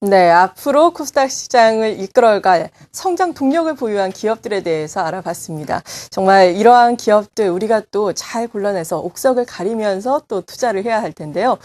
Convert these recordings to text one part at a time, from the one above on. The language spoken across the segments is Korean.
네, 앞으로 코스닥 시장을 이끌어갈 성장 동력을 보유한 기업들에 대해서 알아봤습니다. 정말 이러한 기업들 우리가 또 잘 골라내서 옥석을 가리면서 또 투자를 해야 할 텐데요.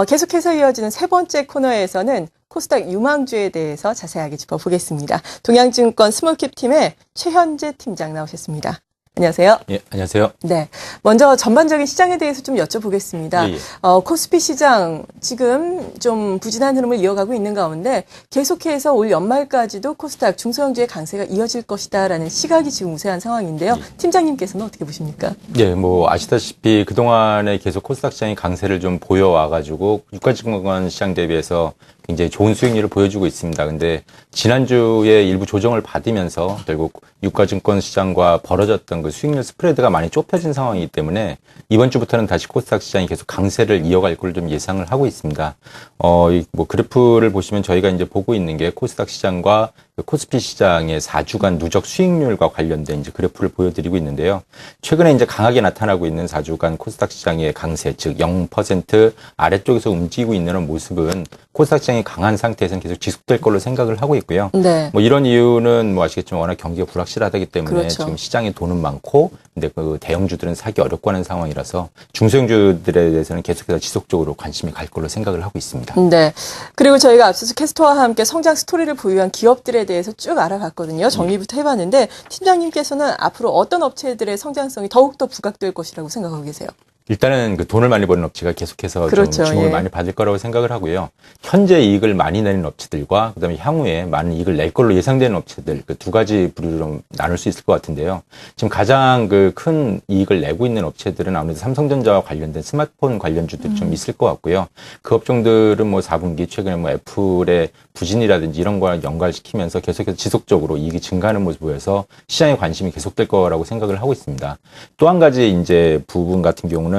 계속해서 이어지는 세 번째 코너에서는 코스닥 유망주에 대해서 자세하게 짚어보겠습니다. 동양증권 스몰캡 팀의 최현재 팀장 나오셨습니다. 안녕하세요. 예, 안녕하세요. 네. 먼저 전반적인 시장에 대해서 좀 여쭤보겠습니다. 예. 코스피 시장 지금 좀 부진한 흐름을 이어가고 있는 가운데 계속해서 올 연말까지도 코스닥 중소형주의 강세가 이어질 것이다라는 시각이 지금 우세한 상황인데요. 팀장님께서는 어떻게 보십니까? 예, 뭐 아시다시피 그동안에 계속 코스닥 시장이 강세를 좀 보여와가지고 유가증권 시장 대비해서 굉장히 좋은 수익률을 보여주고 있습니다. 근데 지난주에 일부 조정을 받으면서 결국 유가증권 시장과 벌어졌던 그 수익률 스프레드가 많이 좁혀진 상황이기 때문에 이번 주부터는 다시 코스닥 시장이 계속 강세를 이어갈 걸 좀 예상을 하고 있습니다. 뭐 그래프를 보시면 저희가 이제 보고 있는 게 코스닥 시장과 그 코스피 시장의 4주간 누적 수익률과 관련된 이제 그래프를 보여드리고 있는데요. 최근에 이제 강하게 나타나고 있는 4주간 코스닥 시장의 강세, 즉 0% 아래쪽에서 움직이고 있는 모습은 코스닥 시장이 강한 상태에서는 계속 지속될 걸로 생각을 하고 있고요. 네. 뭐 이런 이유는 뭐 아시겠지만 워낙 경기가 불확실하다기 때문에 그렇죠. 지금 시장에 돈은 많고 근데 그 대형주들은 사기 어렵고 하는 상황이라서 중소형주들에 대해서는 계속해서 지속적으로 관심이 갈 걸로 생각을 하고 있습니다. 네. 그리고 저희가 앞서서 캐스터와 함께 성장 스토리를 보유한 기업들에 대해서 쭉 알아봤거든요. 정리부터 해봤는데 팀장님께서는 앞으로 어떤 업체들의 성장성이 더욱더 부각될 것이라고 생각하고 계세요? 일단은 그 돈을 많이 버는 업체가 계속해서 그렇죠. 좀 주목을 예. 많이 받을 거라고 생각을 하고요. 현재 이익을 많이 내는 업체들과 그다음에 향후에 많은 이익을 낼 걸로 예상되는 업체들 그 두 가지 부류로 나눌 수 있을 것 같은데요. 지금 가장 그 큰 이익을 내고 있는 업체들은 아무래도 삼성전자와 관련된 스마트폰 관련주들이 좀 있을 것 같고요. 그 업종들은 뭐 4분기 최근에 뭐 애플의 부진이라든지 이런 거랑 연관시키면서 계속해서 지속적으로 이익이 증가하는 모습을 보여서 시장에 관심이 계속될 거라고 생각을 하고 있습니다. 또 한 가지 이제 부분 같은 경우는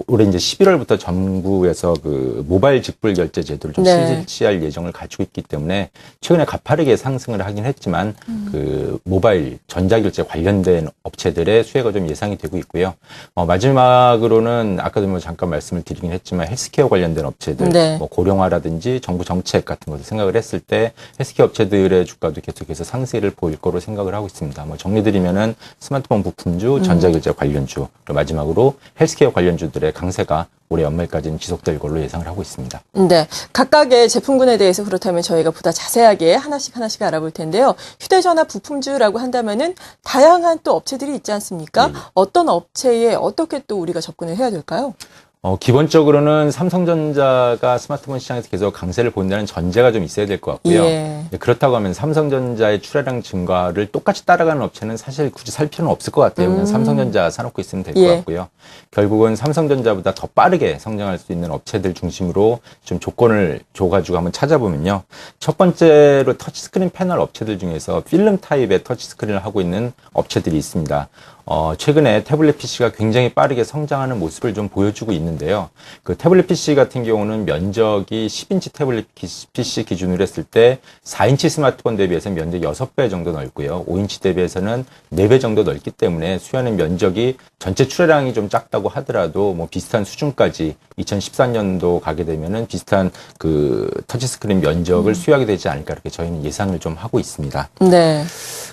올해 이제 11월부터 정부에서 그 모바일 직불 결제 제도를 좀 실시할 예정을 가지고 있기 때문에 최근에 가파르게 상승을 하긴 했지만 그 모바일 전자결제 관련된 업체들의 수혜가 좀 예상이 되고 있고요. 마지막으로는 아까도 뭐 잠깐 말씀을 드리긴 했지만 헬스케어 관련된 업체들, 네. 뭐 고령화라든지 정부 정책 같은 것을 생각을 했을 때 헬스케어 업체들의 주가도 계속해서 상승을 보일 거로 생각을 하고 있습니다. 뭐 정리드리면은 스마트폰 부품주, 전자결제 관련주, 그리고 마지막으로 헬스케어 관련주들의 강세가 올해 연말까지는 지속될 걸로 예상을 하고 있습니다. 네. 각각의 제품군에 대해서 그렇다면 저희가 보다 자세하게 하나씩 알아볼 텐데요. 휴대전화 부품주라고 한다면은 다양한 또 업체들이 있지 않습니까? 네. 어떤 업체에 어떻게 또 우리가 접근을 해야 될까요? 기본적으로는 삼성전자가 스마트폰 시장에서 계속 강세를 본다는 전제가 좀 있어야 될 것 같고요. 예. 그렇다고 하면 삼성전자의 출하량 증가를 똑같이 따라가는 업체는 사실 굳이 살 필요는 없을 것 같아요. 그냥 삼성전자 사놓고 있으면 될 것 예. 같고요. 결국은 삼성전자보다 더 빠르게 성장할 수 있는 업체들 중심으로 좀 조건을 줘가지고 한번 찾아보면요. 첫 번째로 터치스크린 패널 업체들 중에서 필름 타입의 터치스크린을 하고 있는 업체들이 있습니다. 최근에 태블릿 PC가 굉장히 빠르게 성장하는 모습을 좀 보여주고 있는데요. 그 태블릿 PC 같은 경우는 면적이 10인치 태블릿 PC 기준으로 했을 때 4인치 스마트폰 대비해서 면적 6배 정도 넓고요. 5인치 대비해서는 4배 정도 넓기 때문에 수요하는 면적이 전체 출하량이 좀 작다고 하더라도 뭐 비슷한 수준까지 2014년도 가게 되면은 비슷한 그 터치스크린 면적을 수요하게 되지 않을까 이렇게 저희는 예상을 좀 하고 있습니다. 네.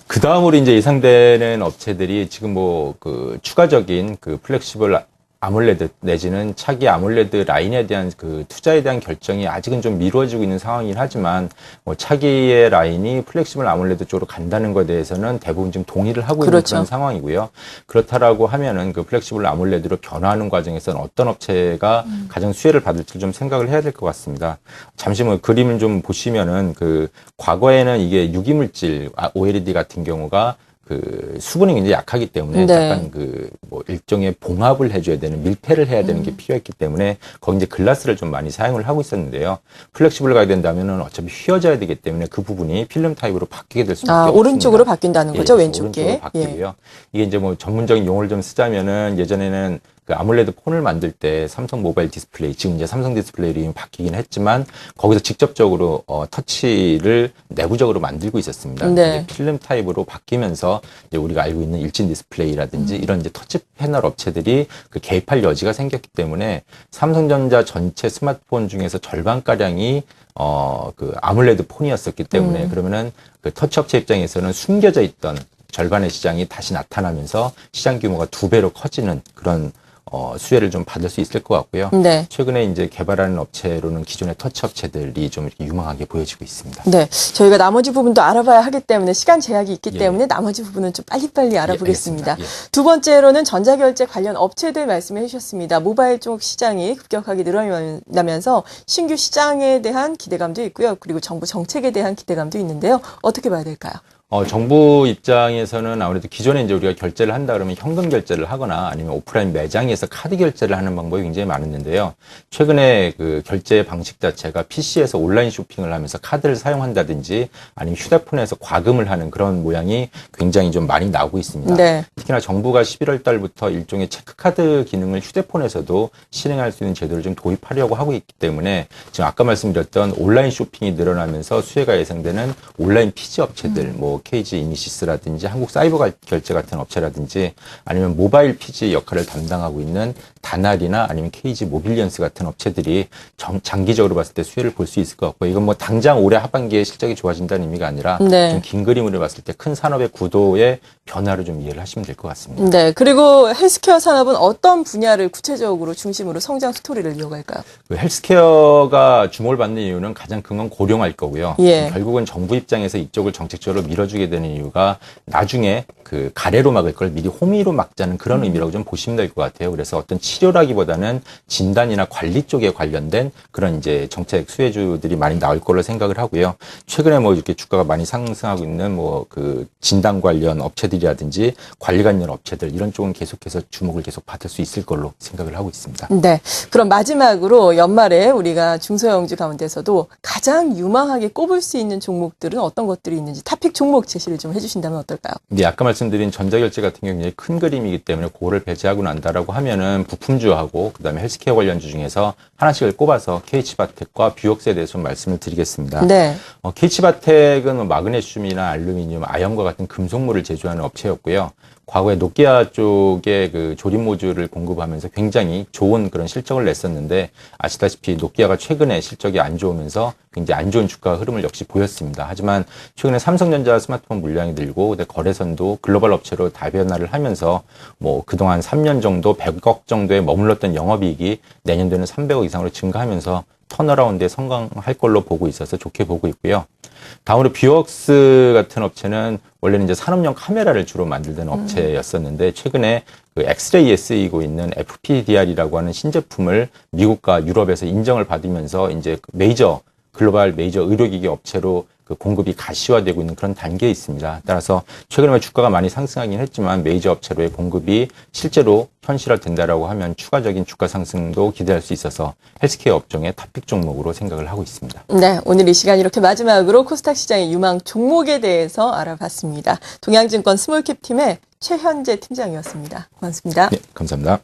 그 다음으로 이제 예상되는 업체들이 지금 뭐 그 추가적인 그 플렉시블 아몰레드 내지는 차기 아몰레드 라인에 대한 그 투자에 대한 결정이 아직은 좀 미뤄지고 있는 상황이긴 하지만 뭐 차기의 라인이 플렉시블 아몰레드 쪽으로 간다는 것에 대해서는 대부분 지금 동의를 하고 있는 그렇죠. 그런 상황이고요. 그렇다라고 하면은 그 플렉시블 아몰레드로 변화하는 과정에서는 어떤 업체가 가장 수혜를 받을지 좀 생각을 해야 될 것 같습니다. 잠시 뭐 그림을 좀 보시면은 그 과거에는 이게 유기물질 OLED 같은 경우가 그 수분이 굉장히 약하기 때문에 네. 약간 그 뭐 일종의 봉합을 해줘야 되는 밀폐를 해야 되는 게 필요했기 때문에 거기 이제 글라스를 좀 많이 사용을 하고 있었는데요. 플렉시블 가게 된다면은 어차피 휘어져야 되기 때문에 그 부분이 필름 타입으로 바뀌게 될 수밖에 없습니다. 오른쪽으로 바뀐다는 거죠, 왼쪽에. 오른쪽으로 바뀌고요. 이게 이제 뭐 전문적인 용어를 좀 쓰자면은 예전에는 그 아몰레드 폰을 만들 때 삼성 모바일 디스플레이, 지금 이제 삼성 디스플레이 이름이 바뀌긴 했지만 거기서 직접적으로 터치를 내부적으로 만들고 있었습니다. 네. 이제 필름 타입으로 바뀌면서 이제 우리가 알고 있는 일진 디스플레이라든지 이런 이제 터치 패널 업체들이 그 개입할 여지가 생겼기 때문에 삼성전자 전체 스마트폰 중에서 절반가량이 그 아몰레드 폰이었었기 때문에 그러면은 그 터치 업체 입장에서는 숨겨져 있던 절반의 시장이 다시 나타나면서 시장 규모가 2배로 커지는 그런 수혜를 좀 받을 수 있을 것 같고요. 네. 최근에 이제 개발하는 업체로는 기존의 터치 업체들이 좀 이렇게 유망하게 보여지고 있습니다. 네, 저희가 나머지 부분도 알아봐야 하기 때문에 시간 제약이 있기 예. 때문에 나머지 부분은 좀 빨리빨리 알아보겠습니다. 알겠습니다. 예. 두 번째로는 전자결제 관련 업체들 말씀해 주셨습니다. 모바일 쪽 시장이 급격하게 늘어나면서 신규 시장에 대한 기대감도 있고요. 그리고 정부 정책에 대한 기대감도 있는데요. 어떻게 봐야 될까요? 정부 입장에서는 아무래도 기존에 이제 우리가 결제를 한다 그러면 현금 결제를 하거나 아니면 오프라인 매장에서 카드 결제를 하는 방법이 굉장히 많았는데요. 최근에 그 결제 방식 자체가 PC에서 온라인 쇼핑을 하면서 카드를 사용한다든지 아니면 휴대폰에서 과금을 하는 그런 모양이 굉장히 좀 많이 나오고 있습니다. 네. 특히나 정부가 11월 달부터 일종의 체크카드 기능을 휴대폰에서도 실행할 수 있는 제도를 좀 도입하려고 하고 있기 때문에 지금 아까 말씀드렸던 온라인 쇼핑이 늘어나면서 수혜가 예상되는 온라인 피지 업체들, 뭐 KG 이니시스라든지 한국 사이버 결제 같은 업체라든지 아니면 모바일 피지 역할을 담당하고 있는 다날이나 아니면 KG 모빌리언스 같은 업체들이 장기적으로 봤을 때 수혜를 볼 수 있을 것 같고 이건 뭐 당장 올해 하반기에 실적이 좋아진다는 의미가 아니라 네. 좀 긴 그림으로 봤을 때 큰 산업의 구도의 변화를 좀 이해를 하시면 될 것 같습니다. 네, 그리고 헬스케어 산업은 어떤 분야를 구체적으로 중심으로 성장 스토리를 이어갈까요? 그 헬스케어가 주목을 받는 이유는 가장 큰 건 고령화일 거고요. 예. 결국은 정부 입장에서 이쪽을 정책적으로 밀어주게 되는 이유가 나중에 그 가래로 막을 걸 미리 호미로 막자는 그런 의미라고 좀 보시면 될 것 같아요. 그래서 어떤 치료라기보다는 진단이나 관리 쪽에 관련된 그런 이제 정책 수혜주들이 많이 나올 걸로 생각을 하고요. 최근에 뭐 이렇게 주가가 많이 상승하고 있는 뭐 그 진단 관련 업체들이라든지 관리 관련 업체들 이런 쪽은 계속해서 주목을 계속 받을 수 있을 걸로 생각을 하고 있습니다. 네. 그럼 마지막으로 연말에 우리가 중소형주 가운데서도 가장 유망하게 꼽을 수 있는 종목들은 어떤 것들이 있는지 타픽 종목 제시를 좀 해주신다면 어떨까요? 근데 아까 말씀드린 전자결제 같은 경우는 굉장히 큰 그림이기 때문에 그거를 배제하고 난다라고 하면은 부품주하고 그다음에 헬스케어 관련주 중에서 하나씩을 꼽아서 KH바텍과 뷰옥스에 대해서 좀 말씀을 드리겠습니다. 네. KH바텍은 뭐 마그네슘이나 알루미늄, 아연과 같은 금속물을 제조하는 업체였고요. 과거에 노키아 쪽에 그 조립 모듈을 공급하면서 굉장히 좋은 그런 실적을 냈었는데 아시다시피 노키아가 최근에 실적이 안 좋으면서 굉장히 안 좋은 주가 흐름을 역시 보였습니다. 하지만 최근에 삼성전자 스마트폰 물량이 늘고 거래선도 글로벌 업체로 다변화를 하면서 뭐 그동안 3년 정도 100억 정도에 머물렀던 영업이익이 내년도에는 300억 이상으로 증가하면서 턴어라운드에 성공할 걸로 보고 있어서 좋게 보고 있고요. 다음으로 뷰옥스 같은 업체는 원래는 이제 산업용 카메라를 주로 만들던 업체였었는데 최근에 그 엑스레이에 쓰이고 있는 FPDR이라고 하는 신제품을 미국과 유럽에서 인정을 받으면서 이제 글로벌 메이저 의료기기 업체로 그 공급이 가시화되고 있는 그런 단계에 있습니다. 따라서 최근에 주가가 많이 상승하긴 했지만 메이저 업체로의 공급이 실제로 현실화된다라고 하면 추가적인 주가 상승도 기대할 수 있어서 헬스케어 업종의 탑픽 종목으로 생각을 하고 있습니다. 네, 오늘 이 시간 이렇게 마지막으로 코스닥 시장의 유망 종목에 대해서 알아봤습니다. 동양증권 스몰캡 팀의 최현재 팀장이었습니다. 고맙습니다. 네, 감사합니다.